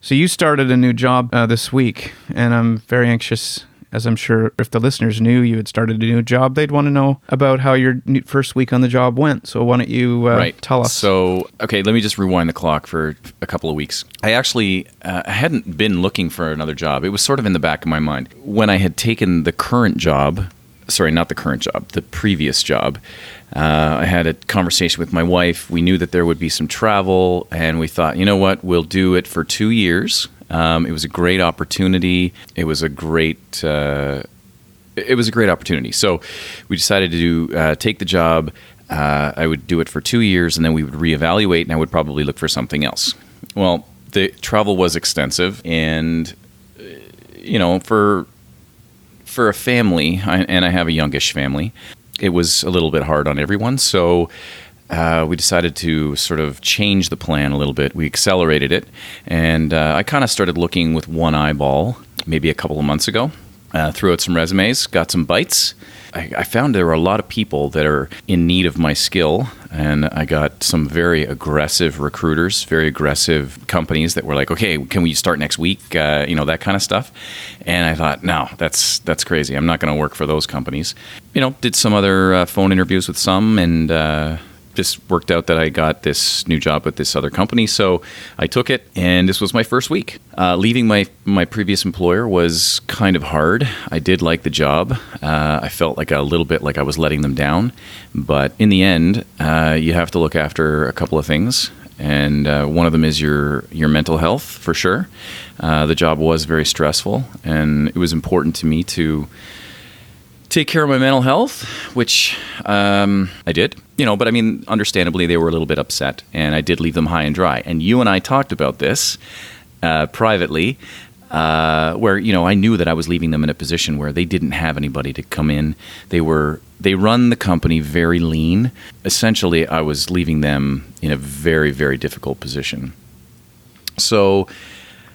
So you started a new job this week, and I'm very anxious, as I'm sure if the listeners knew you had started a new job, they'd want to know about how your first week on the job went. So why don't you tell us? So, okay, let me just rewind the clock for a couple of weeks. I actually hadn't been looking for another job. It was sort of in the back of my mind. When I had taken the current job, sorry, not the current job, the previous job, I had a conversation with my wife. We knew that there would be some travel, and we thought, you know what, we'll do it for 2 years. It was a great opportunity. It was a great opportunity. So we decided to take the job. I would do it for 2 years, and then we would reevaluate, and I would probably look for something else. Well, the travel was extensive, and for a family, and I have a youngish family, it was a little bit hard on everyone. So we decided to sort of change the plan a little bit. We accelerated it, and I kind of started looking with one eyeball maybe a couple of months ago. Threw out some resumes, got some bites. I found there were a lot of people that are in need of my skill, and I got some very aggressive recruiters, very aggressive companies that were like, okay, can we start next week? That kind of stuff. And I thought, no, that's crazy. I'm not going to work for those companies. Did some other phone interviews with some, and just worked out that I got this new job with this other company. So I took it, and this was my first week. Leaving my previous employer was kind of hard. I did like the job. I felt like a little bit like I was letting them down. But in the end, you have to look after a couple of things. And one of them is your mental health, for sure. The job was very stressful, and it was important to me to take care of my mental health, which I did. But I mean, understandably, they were a little bit upset, and I did leave them high and dry. And you and I talked about this privately, where I knew that I was leaving them in a position where they didn't have anybody to come in. They run the company very lean. Essentially, I was leaving them in a very, very difficult position. So,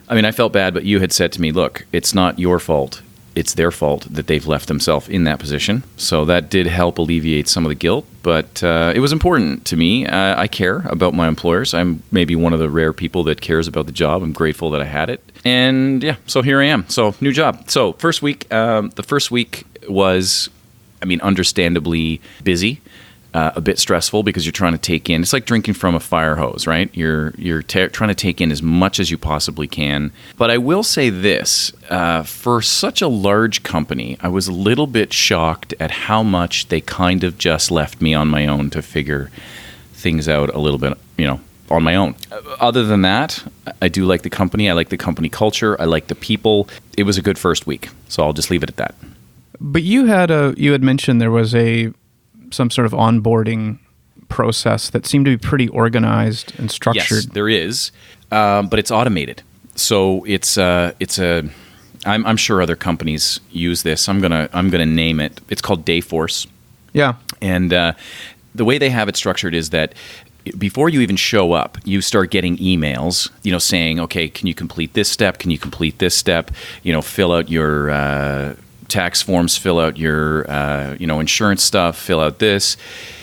I mean, I felt bad, but you had said to me, look, it's not your fault. It's their fault that they've left themselves in that position. So that did help alleviate some of the guilt, but it was important to me. I care about my employers. I'm maybe one of the rare people that cares about the job. I'm grateful that I had it. And yeah, so here I am. So new job. So first week, the first week was, understandably busy. A bit stressful because you're trying to take in. It's like drinking from a fire hose, right? You're trying to take in as much as you possibly can. But I will say this: for such a large company, I was a little bit shocked at how much they kind of just left me on my own to figure things out a little bit, on my own. Other than that, I do like the company. I like the company culture. I like the people. It was a good first week, so I'll just leave it at that. But you had mentioned there was some sort of onboarding process that seemed to be pretty organized and structured. Yes, there is, but it's automated. So I'm sure other companies use this. I'm gonna name it. It's called Dayforce. Yeah. And the way they have it structured is that before you even show up, you start getting emails, saying, okay, can you complete this step? Can you complete this step? Fill out your tax forms, fill out your insurance stuff, fill out this,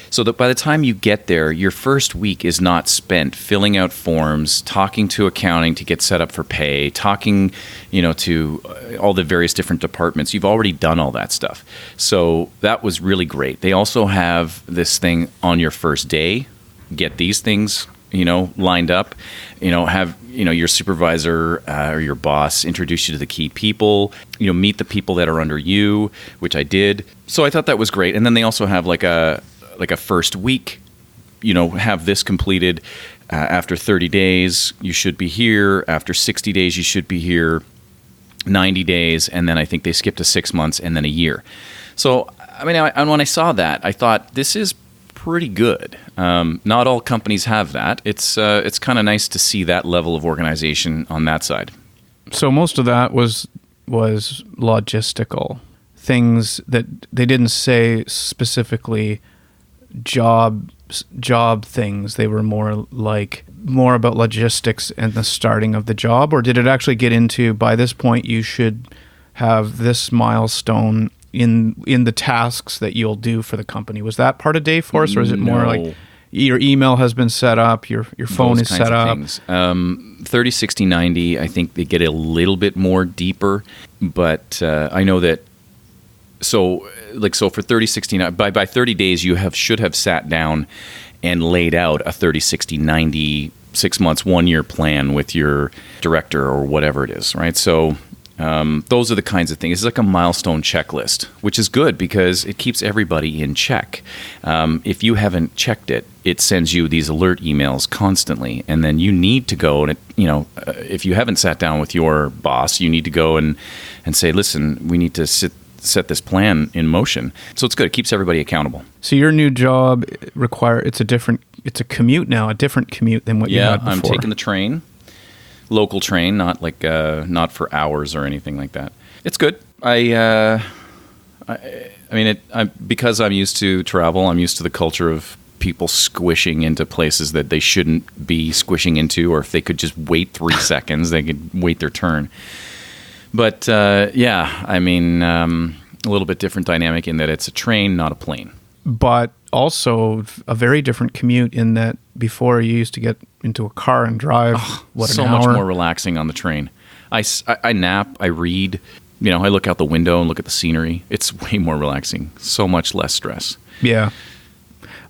so that by the time you get there, your first week is not spent filling out forms, talking to accounting to get set up for pay, talking to all the various different departments. You've already done all that stuff. So that was really great. They also have this thing on your first day, get these things lined up, have your supervisor or your boss introduce you to the key people, meet the people that are under you, which I did. So I thought that was great. And then they also have like a first week, have this completed. After 30 days, you should be here. After 60 days, you should be here. 90 days, and then I think they skipped to 6 months and then a year. So, when I saw that, I thought, this is pretty good. Not all companies have that. It's kind of nice to see that level of organization on that side. So most of that was logistical things that they didn't say specifically job things. They were more about logistics and the starting of the job, or did it actually get into, by this point you should have this milestone in the tasks that you'll do for the company? Was that part of Dayforce, or is it more like your email has been set up, your phone Those is kinds set of up. things. 30, 60, 90, I think they get a little bit more deeper, but I know that. So for 30, 60, by 30 days, you should have sat down and laid out a 30, 60, 90, 6 months, 1 year plan with your director or whatever it is, right? So those are the kinds of things. It's like a milestone checklist, which is good because it keeps everybody in check. If you haven't checked it, it sends you these alert emails constantly, and then you need to go and if you haven't sat down with your boss, you need to go and say, listen, we need to set this plan in motion. So it's good. It keeps everybody accountable. So your new job it's a commute now, a different commute than what you had before. I'm taking the train, local train, not for hours or anything like that. It's good. Because I'm used to travel, I'm used to the culture of people squishing into places that they shouldn't be squishing into, or if they could just wait 3 seconds, they could wait their turn. But a little bit different dynamic in that it's a train, not a plane. But also a very different commute in that before you used to get into a car and drive, so an hour? Much more relaxing on the train. I nap, I read, I look out the window and look at the scenery. It's way more relaxing, so much less stress. Yeah.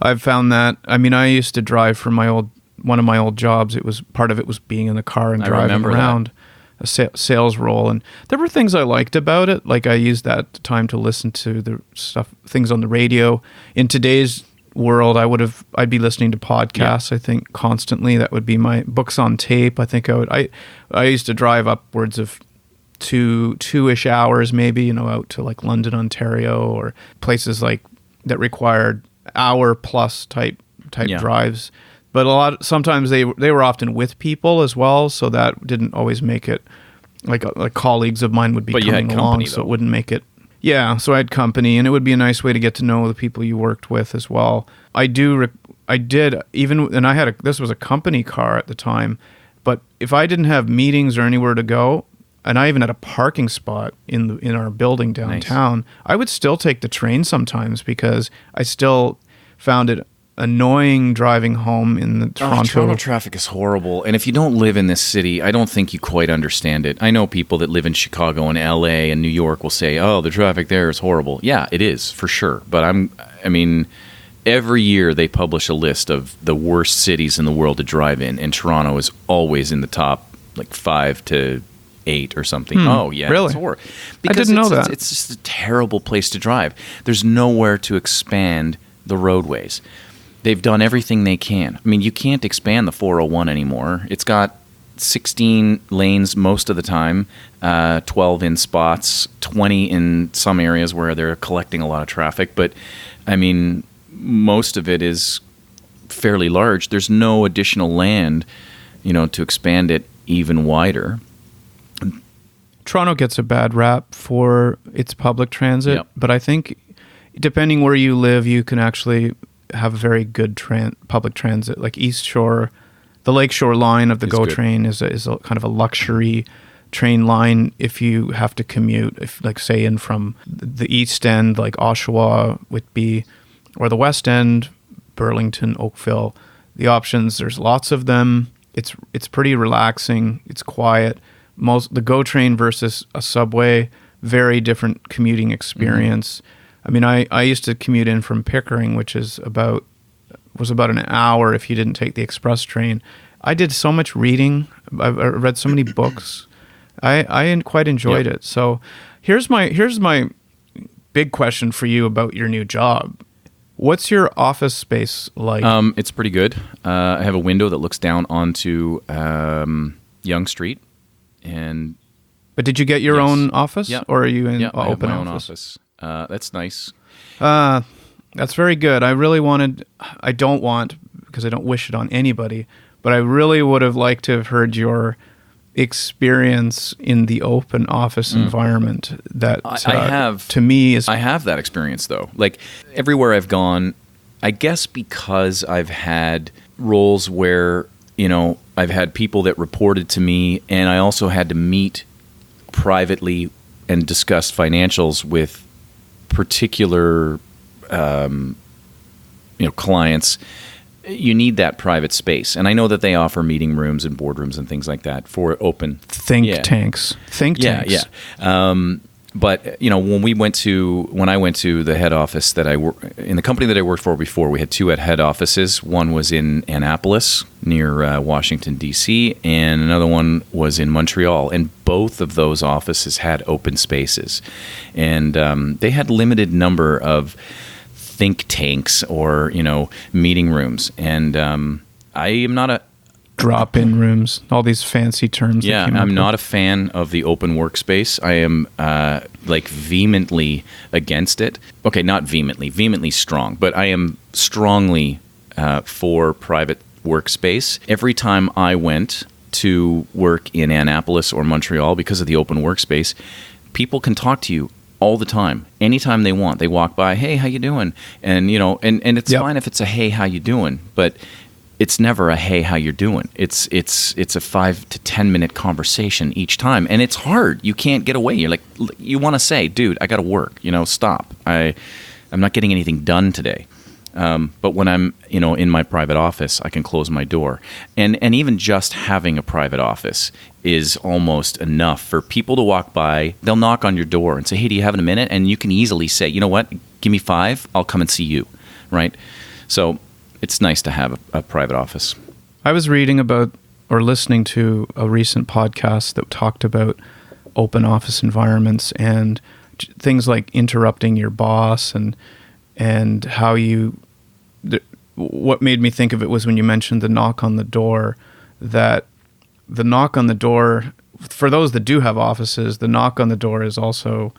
I've found that. I mean, I used to drive for one of my old jobs. Part of it was being in the car and driving around. A sales role, and there were things I liked about it. Like I used that time to listen to the things on the radio. In today's world, I'd be listening to podcasts. Yeah. I think constantly. That would be my books on tape. I think I used to drive upwards of two-ish hours, maybe, out to like London, Ontario, or places like that required hour plus type drives. But sometimes they were often with people as well, so that didn't always make it like colleagues of mine would be coming along, so it wouldn't make it. Yeah, so I had company, and it would be a nice way to get to know the people you worked with as well. I did even, and this was a company car at the time, but if I didn't have meetings or anywhere to go, and I even had a parking spot in our building downtown, nice. I would still take the train sometimes because I still found it annoying driving home in the Toronto traffic is horrible, and if you don't live in this city, I don't think you quite understand it. I know people that live in Chicago and LA and New York will say, "Oh, the traffic there is horrible." Yeah, it is for sure. But every year they publish a list of the worst cities in the world to drive in, and Toronto is always in the top, like 5 to 8 or something. Oh yeah, really? It's horrible. I didn't know that. It's just a terrible place to drive. There's nowhere to expand the roadways. They've done everything they can. I mean, you can't expand the 401 anymore. It's got 16 lanes most of the time, 12 in spots, 20 in some areas where they're collecting a lot of traffic. But, I mean, most of it is fairly large. There's no additional land, to expand it even wider. Toronto gets a bad rap for its public transit, but I think depending where you live, you can actually have a very good public transit. Like East Shore, the Lakeshore line of the GO train is a kind of a luxury train line if you have to commute, if like say in from the East End, like Oshawa, Whitby, or the West End, Burlington, Oakville. The options, there's lots of them. It's pretty relaxing. It's quiet. The GO train versus a subway, very different commuting experience. Mm-hmm. I mean, I used to commute in from Pickering, which was about an hour if you didn't take the express train. I did so much reading. I read so many books. I quite enjoyed it. So here's my big question for you about your new job. What's your office space like? It's pretty good. I have a window that looks down onto Yonge Street. But did you get your own office, or are you in open I have my own office? That's nice. That's very good. I don't want, because I don't wish it on anybody, but I really would have liked to have heard your experience in the open office environment that I have. To me is... I have that experience, though. Like, everywhere I've gone, I guess because I've had roles where, I've had people that reported to me, and I also had to meet privately and discuss financials with particular clients. you need that private space. And I know that they offer meeting rooms and boardrooms and things like that for open Think tanks. Yeah. But when I went to the head office that in the company that I worked for before, we had two head offices. One was in Annapolis near Washington D.C., and another one was in Montreal. And both of those offices had open spaces, and they had limited number of think tanks or meeting rooms. And I am not a drop-in rooms, all these fancy terms. Yeah, I'm not a fan of the open workspace. I am vehemently against it. Okay, not vehemently strong, but I am strongly for private workspace. Every time I went to work in Annapolis or Montreal because of the open workspace, people can talk to you all the time, anytime they want. They walk by, hey, how you doing? And and it's fine if it's a hey, how you doing, but it's never a hey, how you're doing. It's a 5 to 10 minute conversation each time, and it's hard. You can't get away. You're like, you want to say, dude, I got to work. Stop. I'm not getting anything done today. But when I'm in my private office, I can close my door, and even just having a private office is almost enough for people to walk by. They'll knock on your door and say, hey, do you have a minute? And you can easily say, you know what, give me 5, I'll come and see you, right? So it's nice to have a private office. I was reading about or listening to a recent podcast that talked about open office environments and things like interrupting your boss and how what made me think of it was when you mentioned the knock on the door, that the knock on the door, for those that do have offices, the knock on the door is also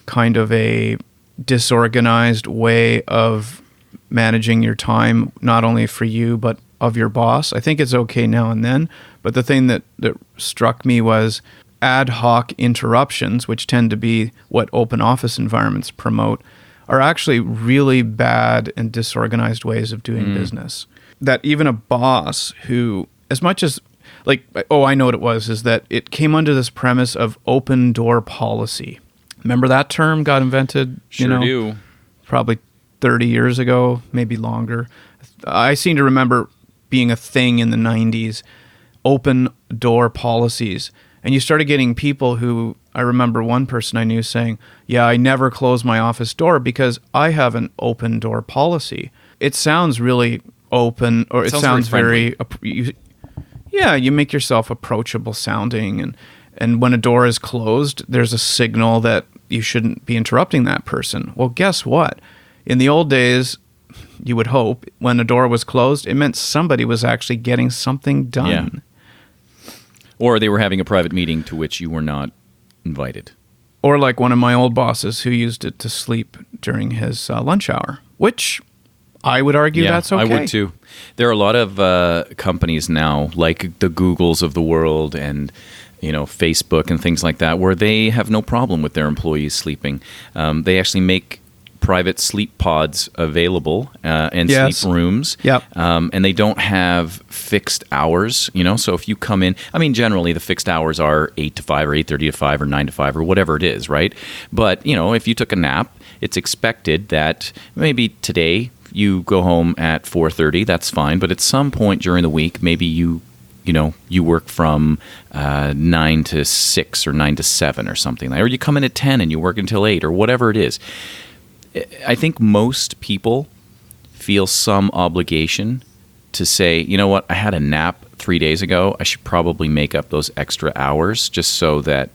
kind of a disorganized way of managing your time, not only for you, but of your boss. I think it's okay now and then, but the thing that struck me was ad hoc interruptions, which tend to be what open office environments promote, are actually really bad and disorganized ways of doing business. That even a boss who, as much as, I know what it was, is that it came under this premise of open door policy. Remember that term got invented? Sure do. Probably 30 years ago, maybe longer. I seem to remember being a thing in the 90s, open door policies. And you started getting people who, I remember one person I knew saying, yeah, I never close my office door because I have an open door policy. It sounds really open, or it sounds very you make yourself approachable sounding. And when a door is closed, there's a signal that you shouldn't be interrupting that person. Well, guess what? In the old days, you would hope, when a door was closed, it meant somebody was actually getting something done. Yeah. Or they were having a private meeting to which you were not invited. Or like one of my old bosses who used it to sleep during his lunch hour, which I would argue that's okay. I would too. There are a lot of companies now, like the Googles of the world and Facebook and things like that, where they have no problem with their employees sleeping. They actually make private sleep pods available and sleep rooms. Yep. And they don't have fixed hours, So if you come in, generally the fixed hours are 8 to 5 or 8:30 to 5 or 9 to 5 or whatever it is, right? But, if you took a nap, it's expected that maybe today you go home at 4:30, that's fine. But at some point during the week, maybe you work from 9 to 6 or 9 to 7 or something. Or you come in at 10 and you work until 8 or whatever it is. I think most people feel some obligation to say, you know what, I had a nap 3 days ago. I should probably make up those extra hours just so that,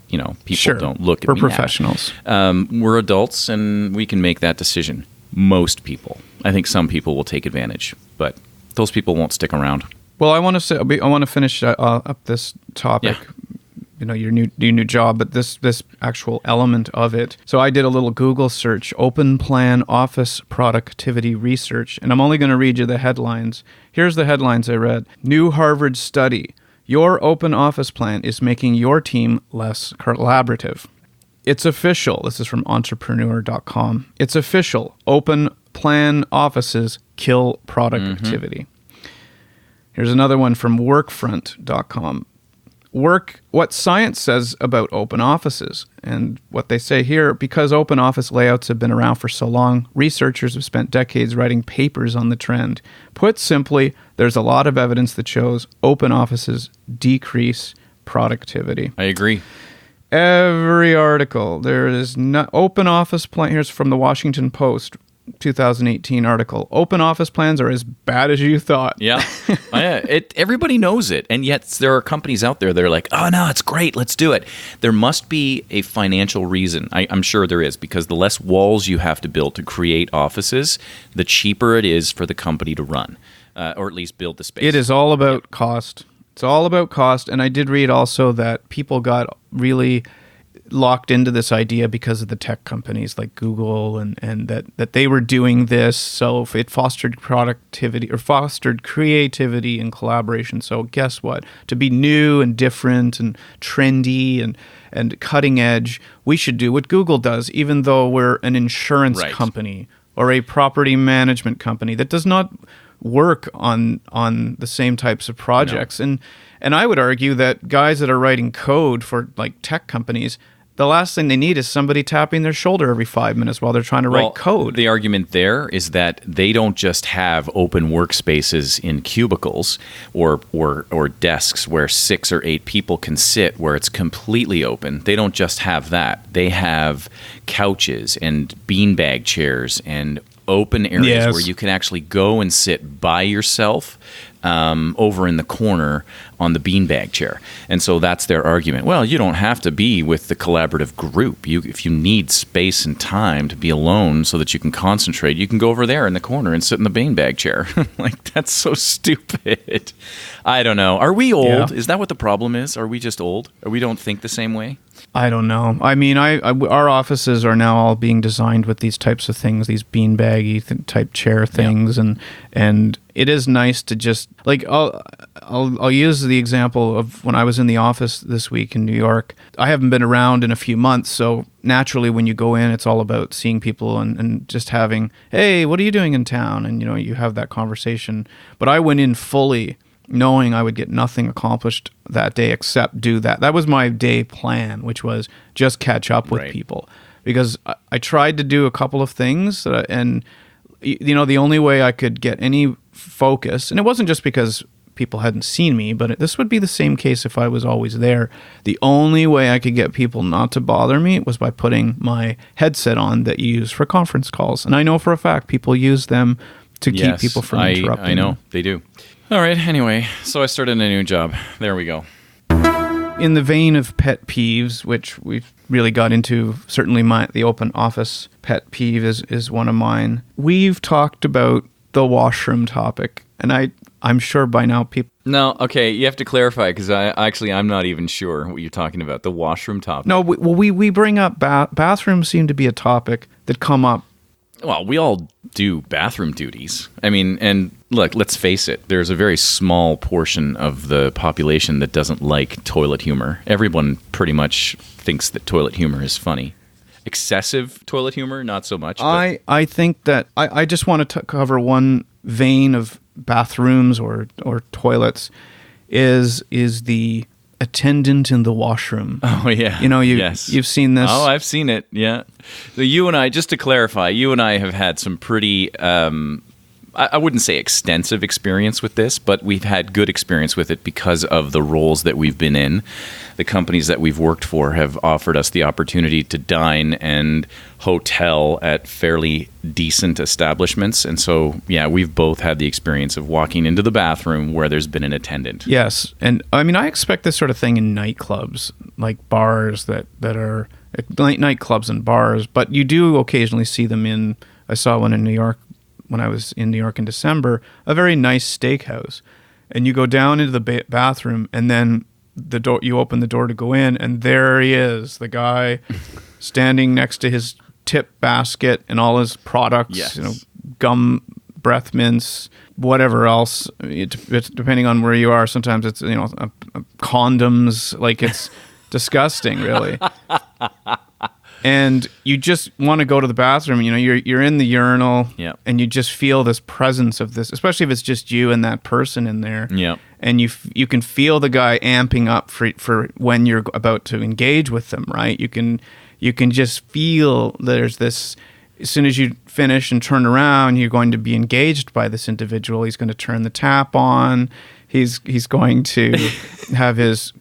people don't look at me. We're professionals. We're adults and we can make that decision. Most people. I think some people will take advantage, but those people won't stick around. Well, I want to finish up this topic. Yeah. Your new job, but this actual element of it. So I did a little Google search, Open Plan Office Productivity Research, and I'm only going to read you the headlines. Here's the headlines I read. New Harvard study. Your open office plan is making your team less collaborative. It's official. This is from entrepreneur.com. It's official. Open plan offices kill productivity. Here's another one from workfront.com. what science says about open offices. And what they say here, because open office layouts have been around for so long, researchers have spent decades writing papers on the trend. Put simply, there's a lot of evidence that shows open offices decrease productivity. I agree. Every article, there is no open office plan. Here's from the Washington Post, 2018 article. Open office plans are as bad as you thought. Yeah. Everybody knows it. And yet there are companies out there that are like, oh, no, it's great. Let's do it. There must be a financial reason. I'm sure there is, because the less walls you have to build to create offices, the cheaper it is for the company to run, or at least build the space. It is all about cost. It's all about cost. And I did read also that people got really locked into this idea because of the tech companies like Google and that they were doing this. So it fostered productivity or fostered creativity and collaboration. So guess what? To be new and different and trendy and cutting edge, we should do what Google does, even though we're an insurance company or a property management company that does not work on the same types of projects. No. And I would argue that guys that are writing code for like tech companies, the last thing they need is somebody tapping their shoulder every 5 minutes while they're trying to write code. The argument there is that they don't just have open workspaces in cubicles or desks where 6 or 8 people can sit where it's completely open. They don't just have that. They have couches and beanbag chairs and open areas where you can actually go and sit by yourself over in the corner on the beanbag chair. And so that's their argument. Well, you don't have to be with the collaborative group. If you need space and time to be alone so that you can concentrate, you can go over there in the corner and sit in the beanbag chair. Like, that's so stupid. I don't know. Are we old? Yeah. Is that what the problem is? Are we just old? Or we don't think the same way? I don't know. I mean, our offices are now all being designed with these types of things, these beanbaggy type chair things, and it is nice to just like I'll use the example of when I was in the office this week in New York. I haven't been around in a few months, so naturally when you go in, it's all about seeing people and just having, hey, what are you doing in town? And you have that conversation. But I went in fully knowing I would get nothing accomplished that day except do that. That was my day plan, which was just catch up with people. Because I tried to do a couple of things, and the only way I could get any focus, and it wasn't just because people hadn't seen me, but this would be the same case if I was always there. The only way I could get people not to bother me was by putting my headset on that you use for conference calls. And I know for a fact people use them to keep people from interrupting. I know, they do. All right, anyway, so I started a new job. There we go. In the vein of pet peeves, which we've really got into, certainly the open office pet peeve is one of mine. We've talked about the washroom topic, and I'm sure by now people... No, okay, you have to clarify, because I'm not even sure what you're talking about, the washroom topic. No, we bring up bathrooms seem to be a topic that come up. Well, we all do bathroom duties. I mean, and look, let's face it, there's a very small portion of the population that doesn't like toilet humor. Everyone pretty much thinks that toilet humor is funny. Excessive toilet humor, not so much. I think that I just want to cover one vein of bathrooms or toilets is the attendant in the washroom. Oh, yeah. You've seen this. Oh, I've seen it, yeah. So you and I, just to clarify, you and I have had some pretty, I wouldn't say extensive experience with this, but we've had good experience with it because of the roles that we've been in. The companies that we've worked for have offered us the opportunity to dine and hotel at fairly decent establishments. And so, yeah, we've both had the experience of walking into the bathroom where there's been an attendant. Yes. And I mean, I expect this sort of thing in nightclubs, like bars that are nightclubs and bars, but you do occasionally see them I saw one in New York when I was in New York in December, a very nice steakhouse. And you go down into the bathroom, and then you open the door to go in, and there he is, the guy standing next to his tip basket and all his products, gum, breath mints, whatever else. It's depending on where you are, sometimes it's condoms. Like, it's disgusting, really. And you just want to go to the bathroom. You know, you're in the urinal, Yep. and you just feel this presence of this, especially if it's just you and that person in there. Yep. And you can feel the guy amping up for when you're about to engage with them, right? You can just feel there's this. As soon as you finish and turn around, you're going to be engaged by this individual. He's going to turn the tap on. He's going to have his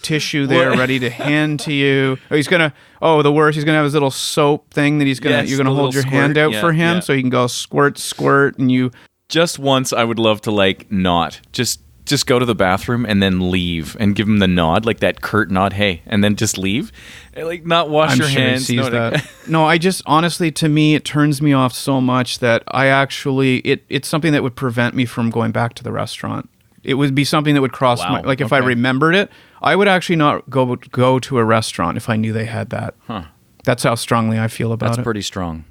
tissue there ready to hand to you. The worst, he's gonna have his little soap thing that you're gonna hold your hand out for him so he can go squirt, and you. Just once, I would love to not just go to the bathroom and then leave and give him the nod, like that curt nod, hey, and then just leave, and like not wash your hands. He sees that. No, I just honestly, to me, it turns me off so much that I actually it's something that would prevent me from going back to the restaurant. It would be something that would cross my, like if I remembered it, I would actually not go to a restaurant if I knew they had that. Huh. That's how strongly I feel about it. That's pretty strong.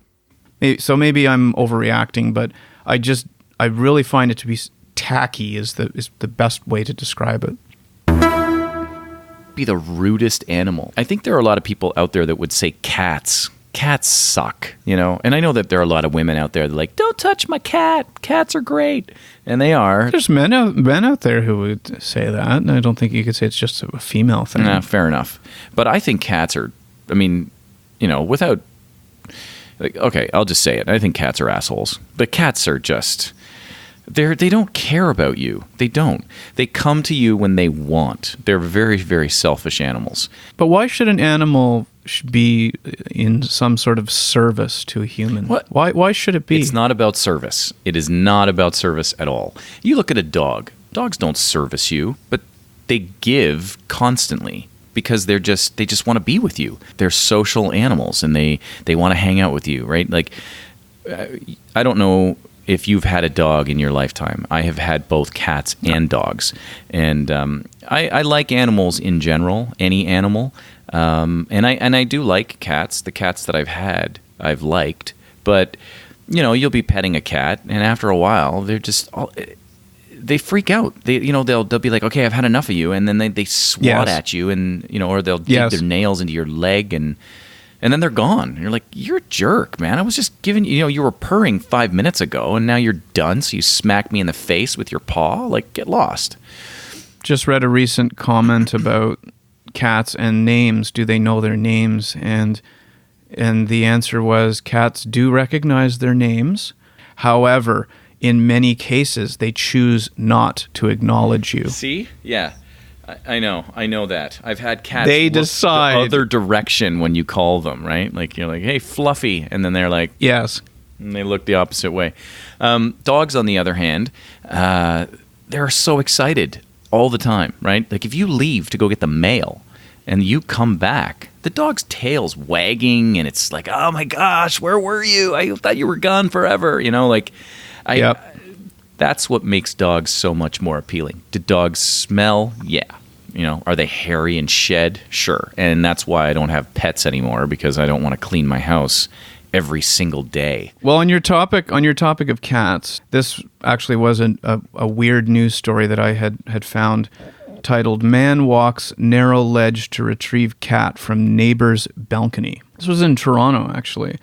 Maybe I'm overreacting, but I really find it to be tacky is the best way to describe it. Be the rudest animal. I think there are a lot of people out there that would say cats. Cats suck, you know? And I know that there are a lot of women out there that are like, don't touch my cat. Cats are great. And they are. There's men out there who would say that. And I don't think you could say it's just a female thing. Nah, fair enough. But I think cats are, I mean, you know, without... Like, okay, I'll just say it. I think cats are assholes. But cats are just... They don't care about you. They don't. They come to you when they want. They're very, very selfish animals. But why should an animal be in some sort of service to a human? What? Why should it be? It's not about service. It is not about service at all. You look at a dog. Dogs don't service you, but they give constantly because they just want to be with you. They're social animals, and they want to hang out with you, right? Like, I don't know if you've had a dog in your lifetime. I have had both cats and dogs. And I like animals in general, any animal. And I do like cats. The cats that I've had, I've liked. But, you know, you'll be petting a cat, and after a while, they freak out. They'll be like, okay, I've had enough of you. And then they swat at you, and, you know, or they'll dig their nails into your leg, and then they're gone. And you're like, you're a jerk, man. I was just giving you were purring 5 minutes ago, and now you're done, so you smack me in the face with your paw? Like, get lost. Just read a recent comment about cats and names. Do they know their names? And the answer was cats do recognize their names. However, in many cases, they choose not to acknowledge you. See? Yeah. I know that. I've had cats decide the other direction when you call them, right? Like, you're like, hey, Fluffy, and then they're like, yes. And they look the opposite way. Dogs, on the other hand, they're so excited all the time, right? Like, if you leave to go get the mail and you come back, the dog's tail's wagging, and it's like, oh my gosh, where were you? I thought you were gone forever. You know, like, that's what makes dogs so much more appealing. Do dogs smell? Yeah. You know, are they hairy and shed? Sure. And that's why I don't have pets anymore, because I don't want to clean my house every single day. Well, on your topic of cats, this actually was a weird news story that I had found titled "Man Walks Narrow Ledge to Retrieve Cat from Neighbor's Balcony." This was in Toronto, actually.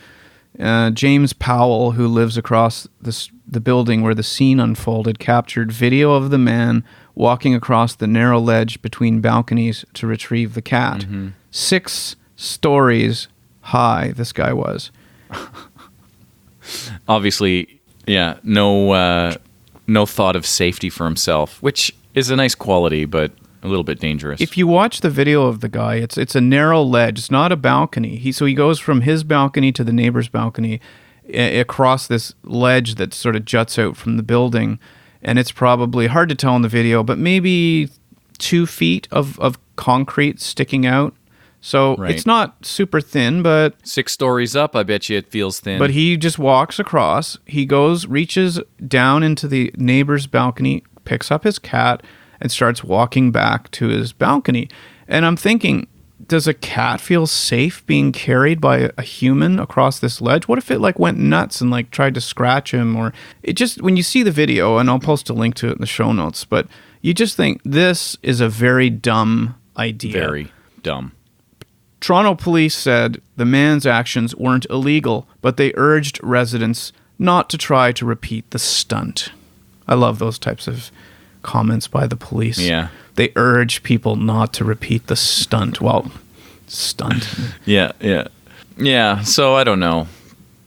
James Powell, who lives across the building where the scene unfolded, captured video of the man walking across the narrow ledge between balconies to retrieve the cat. Mm-hmm. 6 stories high, this guy was. Obviously, yeah, no thought of safety for himself, which is a nice quality, but a little bit dangerous. If you watch the video of the guy, it's a narrow ledge. It's not a balcony. So he goes from his balcony to the neighbor's balcony across this ledge that sort of juts out from the building. And it's probably hard to tell in the video, but maybe 2 feet of concrete sticking out. So It's not super thin, but 6 stories up, I bet you it feels thin. But he just walks across. He reaches down into the neighbor's balcony, picks up his cat, and starts walking back to his balcony. And I'm thinking, does a cat feel safe being carried by a human across this ledge? What if it went nuts and tried to scratch him? Or it just, when you see the video, and I'll post a link to it in the show notes, but you just think this is a very dumb idea. Very dumb. Toronto police said the man's actions weren't illegal, but they urged residents not to try to repeat the stunt. I love those types of comments by the police. Yeah. They urge people not to repeat the stunt. Well, stunt. Yeah, yeah. Yeah, so I don't know.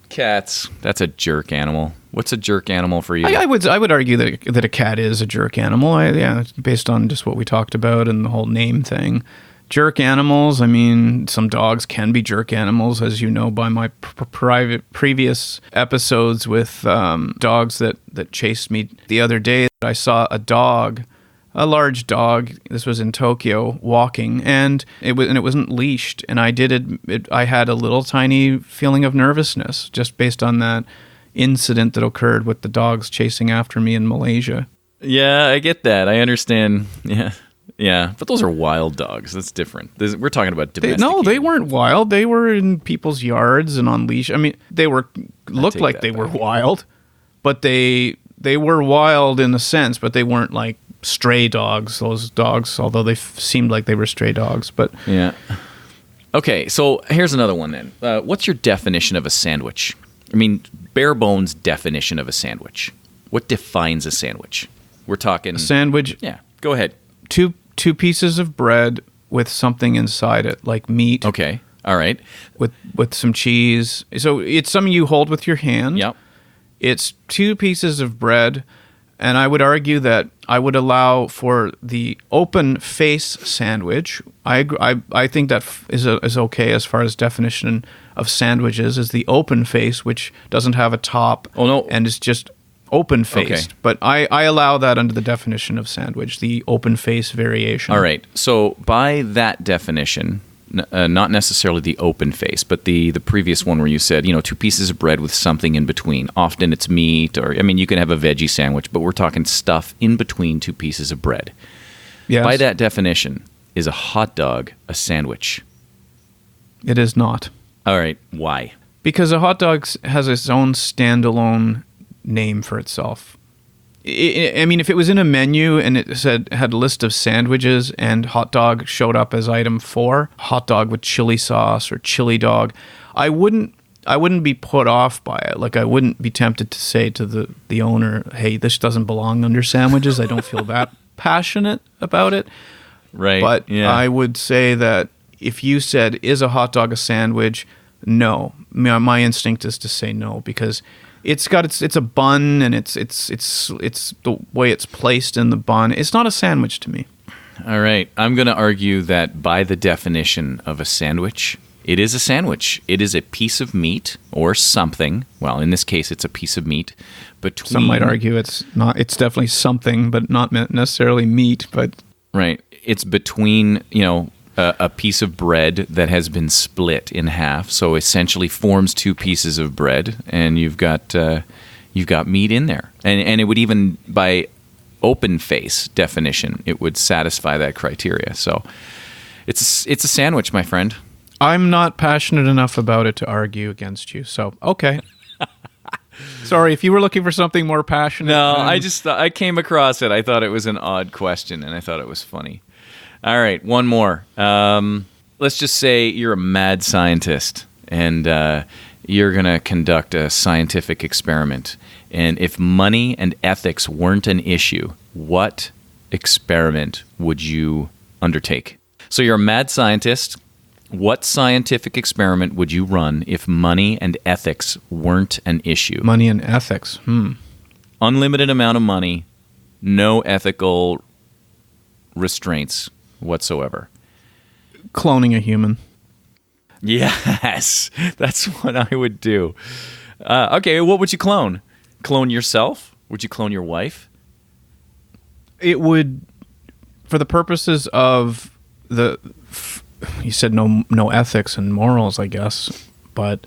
Cats, that's a jerk animal. What's a jerk animal for you? I would argue that a cat is a jerk animal. Based on just what we talked about and the whole name thing. Jerk animals, I mean, some dogs can be jerk animals, as you know by my previous episodes with dogs that chased me. The other day, I saw a large dog. This was in Tokyo, walking, and it wasn't leashed. And I had a little tiny feeling of nervousness just based on that incident that occurred with the dogs chasing after me in Malaysia. Yeah, I get that. I understand. Yeah. Yeah, but those are wild dogs. That's different. We're talking about domesticated. They weren't wild. They were in people's yards and on leash. I mean, they looked like they were wild, but they were wild in a sense, but they weren't like stray dogs. Those dogs, although they seemed like they were stray dogs, but yeah. Okay, so here's another one then. What's your definition of a sandwich? I mean, bare bones definition of a sandwich. What defines a sandwich? We're talking a sandwich. Yeah, go ahead. Two pieces of bread with something inside it, like meat. Okay. All right. With some cheese. So it's something you hold with your hand. Yep. It's two pieces of bread, and I would argue that I would allow for the open face sandwich. I think that is okay as far as definition of sandwiches, is the open face, which doesn't have a top. Oh no. And is just open-faced, okay. But I allow that under the definition of sandwich, the open-face variation. All right. So by that definition, not necessarily the open face, but the previous one where you said, two pieces of bread with something in between. Often it's meat, or you can have a veggie sandwich, but we're talking stuff in between two pieces of bread. Yes. By that definition, is a hot dog a sandwich? It is not. All right. Why? Because a hot dog has its own standalone name for itself. I mean, if it was in a menu and it had a list of sandwiches and hot dog showed up as item 4, hot dog with chili sauce or chili dog, I wouldn't be put off by it. Like, I wouldn't be tempted to say to the owner, hey, this doesn't belong under sandwiches. I don't feel that passionate about it. Right. But yeah. I would say that if you said, is a hot dog a sandwich? No. My instinct is to say no, because it's a bun, and it's the way it's placed in the bun. It's not a sandwich to me. All right. I'm going to argue that by the definition of a sandwich, it is a sandwich. It is a piece of meat or something. Well, in this case, it's a piece of meat. Some might argue it's not. It's definitely something, but not necessarily meat. But right. It's between, a piece of bread that has been split in half, so essentially forms two pieces of bread, and you've got meat in there, and it would, even by open face definition, it would satisfy that criteria. So it's a sandwich, my friend. I'm not passionate enough about it to argue against you. So okay. Sorry, if you were looking for something more passionate. No, I came across it. I thought it was an odd question, and I thought it was funny. All right, one more. Let's just say you're a mad scientist, and you're going to conduct a scientific experiment. And if money and ethics weren't an issue, what experiment would you undertake? So you're a mad scientist. What scientific experiment would you run if money and ethics weren't an issue? Money and ethics. Unlimited amount of money, no ethical restraints whatsoever. Cloning a human. Yes, that's what I would do. Okay, what would you clone? Clone yourself? Would you clone your wife? It would, for the purposes of you said no ethics and morals, I guess, but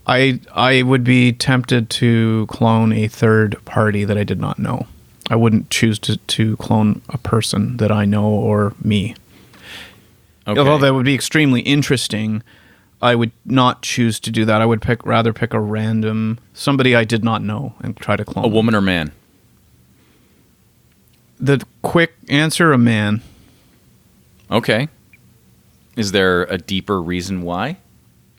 I would be tempted to clone a third party that I did not know. I wouldn't choose to clone a person that I know or me. Okay. Although that would be extremely interesting, I would not choose to do that. I would rather pick a random, somebody I did not know and try to clone. A woman or man? The quick answer, a man. Okay. Is there a deeper reason why?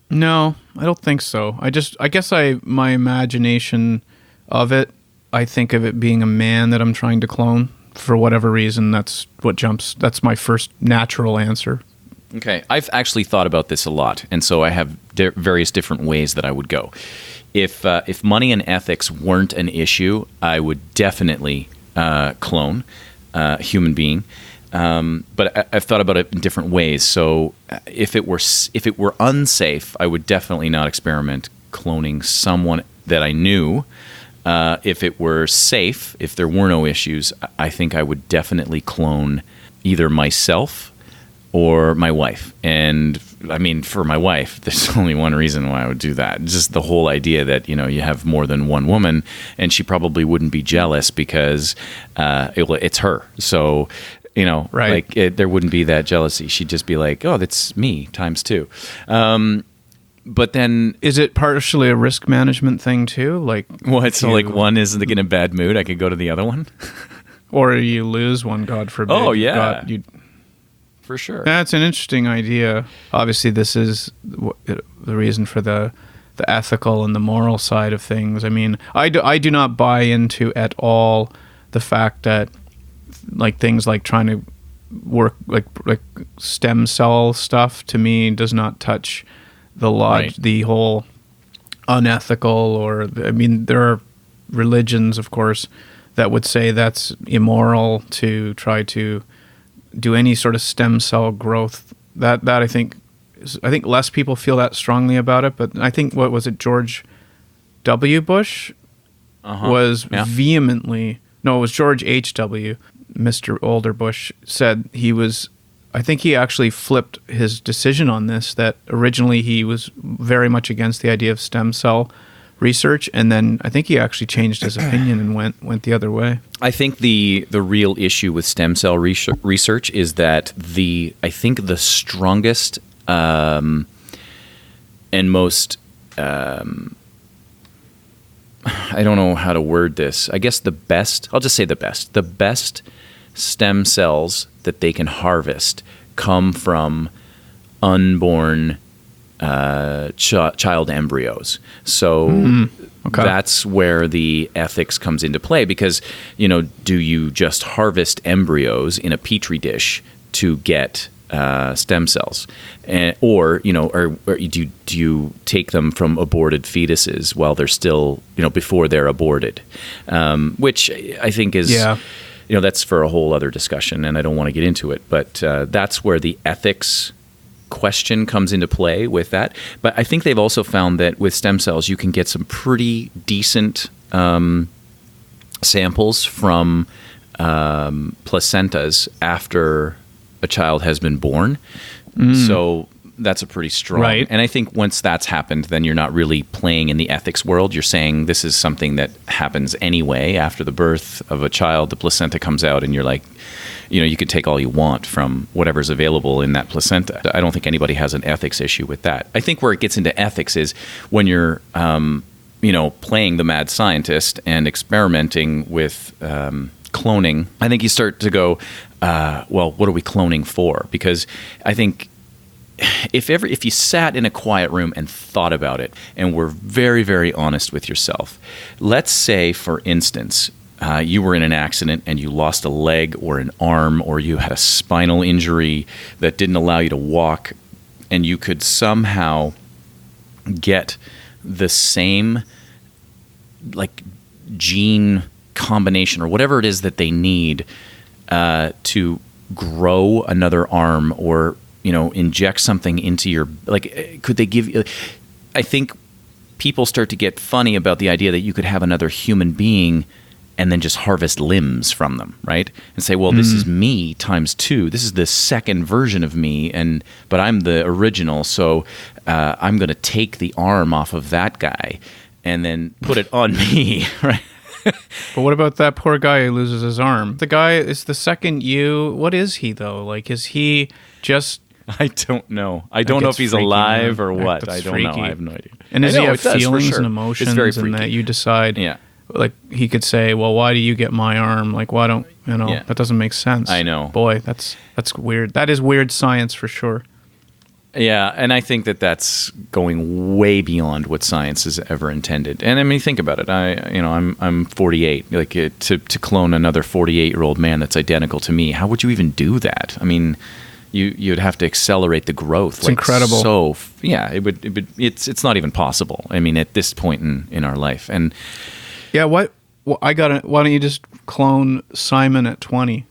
No, I don't think so. I guess my imagination of it, I think of it being a man that I'm trying to clone for whatever reason. That's that's my first natural answer. Okay, I've actually thought about this a lot, and so I have various different ways that I would go. If money and ethics weren't an issue, I would definitely clone a human being. But I've thought about it in different ways. So if it were unsafe, I would definitely not experiment cloning someone that I knew. If it were safe, if there were no issues, I think I would definitely clone either myself or my wife. And I mean, for my wife, there's only one reason why I would do that. Just the whole idea that, you have more than one woman, and she probably wouldn't be jealous because it's her. So, right. there wouldn't be that jealousy. She'd just be like, oh, that's me times two. But then, is it partially a risk management thing too? Like, what? So like one is in a bad mood, I could go to the other one, or you lose one, God forbid. Oh yeah, for sure. That's an interesting idea. Obviously, this is the reason for the ethical and the moral side of things. I mean, I do not buy into at all the fact that like things like trying to work like stem cell stuff to me does not touch the whole unethical, or I mean, there are religions, of course, that would say that's immoral to try to do any sort of stem cell growth. That I think less people feel that strongly about it, but I think what was it, George W. Bush was vehemently, no, it was George H.W. Mr. Older Bush said I think he actually flipped his decision on this, that originally he was very much against the idea of stem cell research, and then I think he actually changed his opinion and went the other way. I think the real issue with stem cell research is that I think the strongest and most I don't know how to word this. I guess I'll just say the best stem cells that they can harvest come from unborn child embryos. So that's where the ethics comes into play, because, do you just harvest embryos in a petri dish to get stem cells, or do you take them from aborted fetuses while they're still, before they're aborted, which I think is, that's for a whole other discussion, and I don't want to get into it, but that's where the ethics question comes into play with that. But I think they've also found that with stem cells, you can get some pretty decent samples from placentas after a child has been born. So that's a pretty strong. Right. And I think once that's happened, then you're not really playing in the ethics world. You're saying this is something that happens anyway. After the birth of a child, the placenta comes out, and you're like, you can take all you want from whatever's available in that placenta. I don't think anybody has an ethics issue with that. I think where it gets into ethics is when you're, playing the mad scientist and experimenting with cloning. I think you start to go, well, what are we cloning for? Because I think if you sat in a quiet room and thought about it and were very, very honest with yourself, let's say, for instance, you were in an accident and you lost a leg or an arm, or you had a spinal injury that didn't allow you to walk, and you could somehow get the same gene combination or whatever it is that they need to grow another arm, or inject something into your, could they give you, I think people start to get funny about the idea that you could have another human being and then just harvest limbs from them, right? And say, well, this is me times two. This is the second version of me, but I'm the original, so I'm going to take the arm off of that guy and then put it on me, right? But what about that poor guy who loses his arm? The guy is the second you. What is he, though? Is he just... I don't know. I don't know if he's alive or what. I don't know. I have no idea. And does he have feelings and emotions? It's very freaky. And that you decide... Yeah. He could say, well, why do you get my arm? Why don't, that doesn't make sense. I know. Boy, that's weird. That is weird science for sure. Yeah, and I think that that's going way beyond what science has ever intended. And I mean, think about it. I'm 48. Like to clone another 48-year-old man that's identical to me, how would you even do that? I mean, you'd have to accelerate the growth. It's incredible. So yeah, it would. It's not even possible. I mean, at this point in our life, and yeah, why don't you just clone Simon at 20?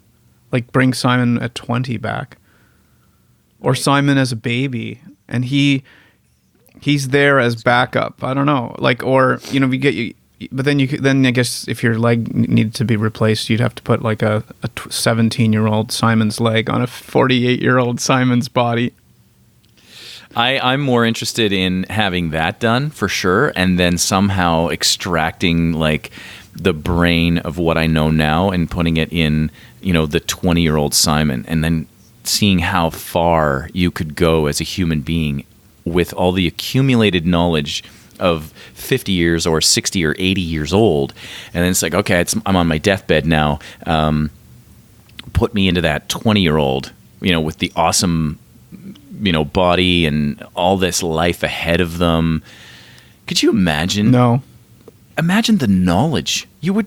Like bring Simon at 20 back. Or Simon as a baby, and he's there as backup. I don't know, like, or we get you, but then I guess if your leg needed to be replaced, you'd have to put like a 17-year-old Simon's leg on a 48-year-old Simon's body. I'm more interested in having that done for sure, and then somehow extracting like the brain of what I know now and putting it in the 20-year-old Simon, and then seeing how far you could go as a human being with all the accumulated knowledge of 50 years or 60 or 80 years old. And then it's like, okay, I'm on my deathbed now. Put me into that 20-year-old, with the awesome, body and all this life ahead of them. Could you imagine? No. Imagine the knowledge. You'd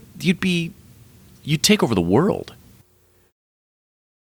take over the world.